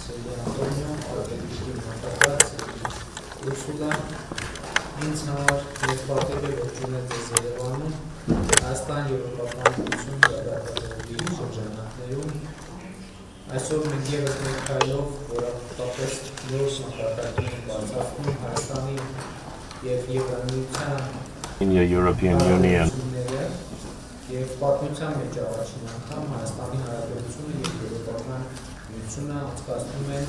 Antonio, Ursula, ինձ համար մեծ պատիվ է ողջունել ձեզ Երևանում, Հայաստան Եվրոպական միություն գագաթաժողովի շրջանակներում։ Այսօր մենք ևս մեկ քայլով որակապես նոր մակարդակին ենք բարձրացնում Հայաստանի և Եվրամիության in the European Union. Եվ պատմության մեջ առաջին անգամ Հայաստանի Հանրապետությունը և Եվրոպական միությունը անցկացնում են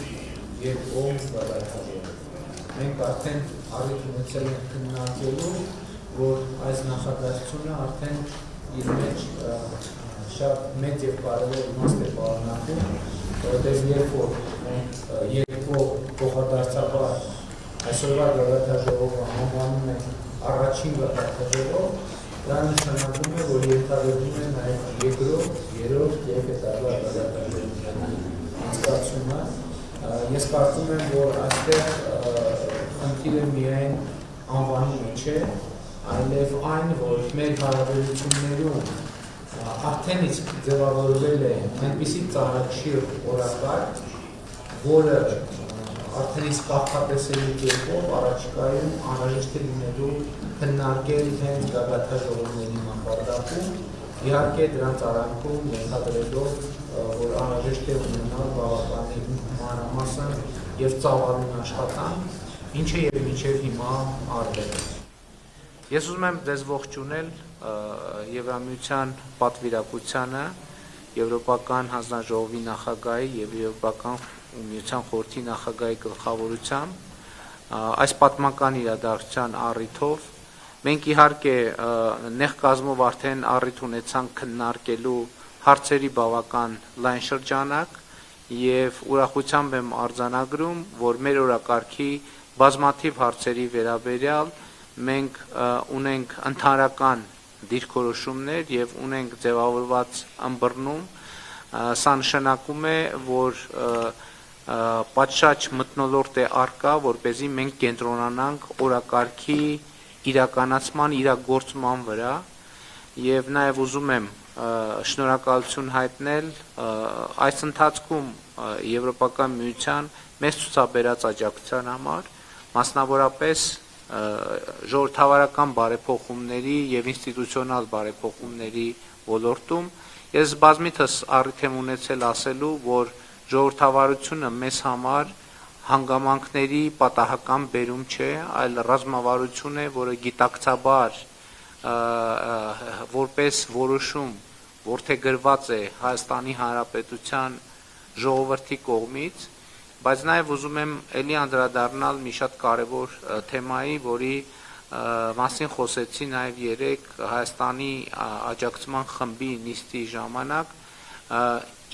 երկկողմ գագաթաժողով։ Մենք արդեն առիթ ունեցել ենք քննարկելու, որ այս նախադասությունը արդեն իր մեջ շատ մեծ և կարևոր իմաստ է պարունակում, որովհետև երբ որ մենք երկկողմ փոխադարձաբար այսօրվա գագաթաժողովը անվանում ենք առաջին գագաթաժողով, դա նշանակում է, որ ենթադրվում է նաև երկրորդ, երրորդ և հետագա գագաթաժողովների անցկացումը։ Ես կարծում եմ, որ այստեղ խնդիրը միայն անվանումը չէ, այլև այն, որ մեր հարաբերություններում արդեն իսկ ձևավորվել է այնպիսի ծանրակշիռ օրակարգ, որը արդեն իսկ կանխատեսելի կերպով առաջիկայում անհրաժեշտ է լինելու քննարկել հենց գագաթաժողովների մակարդակում, իհարկե դրանց արանքում ենթադրելով, որ անհրաժեշտ է ունենալ բավականին մանրամասն և ծավալուն աշխատանք, ինչը և մինչև հիմա արվել է։ Ես ուզում եմ ձեզ ողջունել Եվրամիության պատվիրակությանը, Եվրոպական հանձնաժողովի նախագահի և Եվրոպական միության խորհրդի նախագահի գլխավորությամբ այս պատմական իրադարձության առիթով մենք իհարկե նեղ կազմով արդեն առիթ ունեցանք քննարկելու հարցերի բավական լայն շրջանակ և ուրախությամբ եմ արձանագրում, որ մեր օրակարգի բազմաթիվ հարցերի վերաբերյալ մենք ունենք ընդհանրական դիրքորոշումներ և ունենք ձևավորված ըմբռնում, սա նշանակում է, որ պատշաճ մթնոլորտ է առկա, որպեսզի մենք կենտրոնանանք օրակարգի իրականացման, իրագործման վրա և նաև ուզում եմ շնորհակալություն հայտնել այս ընթացքում Եվրոպական միության մեզ ցուցաբերած աջակցության համար, մասնավորապես ժողովրդավարական բարեփոխումների և ինստիտուցիոնալ բարեփոխումների ոլորտում։ Ես բազմիցս առիթ եմ ունեցել ասելու, որ ժողովրդավարությունը մեզ համար հանգամանքների պատահական բերում չէ, այլ ռազմավարություն է, որը գիտակցաբար որպես որոշում որդեգրված է Հայաստանի Հանրապետության ժողովրդի կողմից, բայց նաև ուզում եմ էլի անդրադառնալ մի շատ կարևոր թեմայի, որի մասին խոսեցի նաև երեկ Հայաստանի աջակցման խմբի նիստի ժամանակ,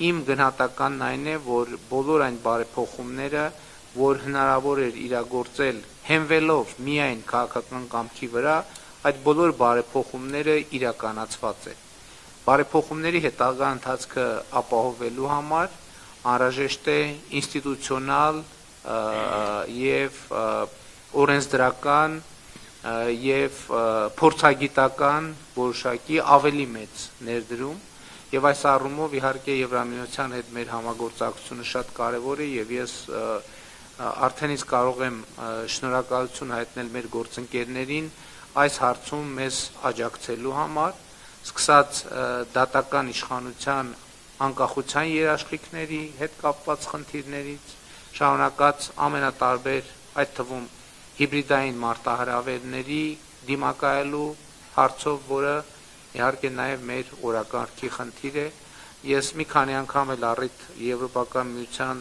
իմ գնահատականն այն է, որ բոլոր այն բարեփոխումները, որ հնարավոր էր իրագործել հենվելով միայն քաղաքական կամքի վրա, այդ բոլոր բարեփոխումները իրականացված են։ Բարեփոխումների հետագա ընթացքը ապահովելու համար անհրաժեշտ է ինստիտուցիոնալ և օրենսդրական և փորձագիտական որոշակի ավելի մեծ ներդրում և այս առումով իհարկե Եվրամիության հետ մեր համագործակցությունը շատ կարևոր է և ես արդեն իսկ կարող եմ շնորհակալություն հայտնել մեր գործընկերներին այս հարցում մեզ աջակցելու համար, սկսած դատական իշխանության անկախության երաշխիքների հետ կապված խնդիրներից, շարունակած ամենատարբեր, այդ թվում հիբրիդային մարտահրավերների դիմակայելու հարցով, որը իհարկե նաև մեր օրակարգի խնդիր է։ Ես մի քանի անգամ էլ առիթ Եվրոպական միության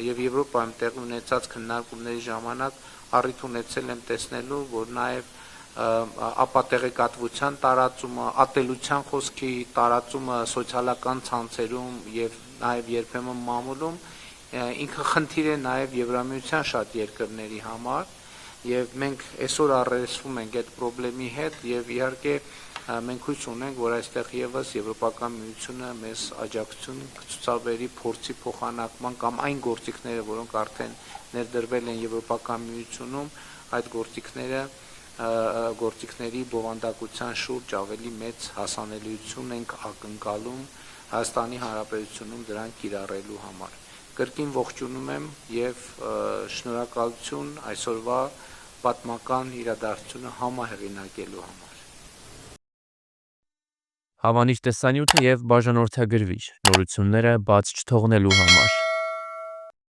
և Եվրոպայում տեղի ունեցած քննարկումների ժամանակ առիթ ունեցել եմ տեսնելու, որ նաև ապատեղեկատվության տարածումը, ատելության խոսքի տարածումը սոցիալական ցանցերում և նաև երբեմն մամուլում ինքը խնդիր է նաև Եվրամիության շատ երկրների համար և մենք այսօր առերեսվում ենք այդ խնդրի հետ և իհարկե մենք հույս ունենք, որ այստեղ ևս Եվրոպական միությունը մեզ աջակցություն կցուցաբերի փորձի փոխանակման կամ այն գործիքները, որոնք արդեն ներդրվել են Եվրոպական միությունում, այդ գործիքների բովանդակության շուրջ ավելի մեծ հասանելիություն ենք ակնկալում Հայաստանի Հանրապետությունում դրանք կիրառելու համար։ Կրկին ողջունում եմ եւ շնորհակալություն այսօրվա պատմական իրադարձությունը համահեղինակելու համար։ Հավանիչ տեսանյութը եւ բաժանորդագրվիչ նորությունները բաց չթողնելու համար։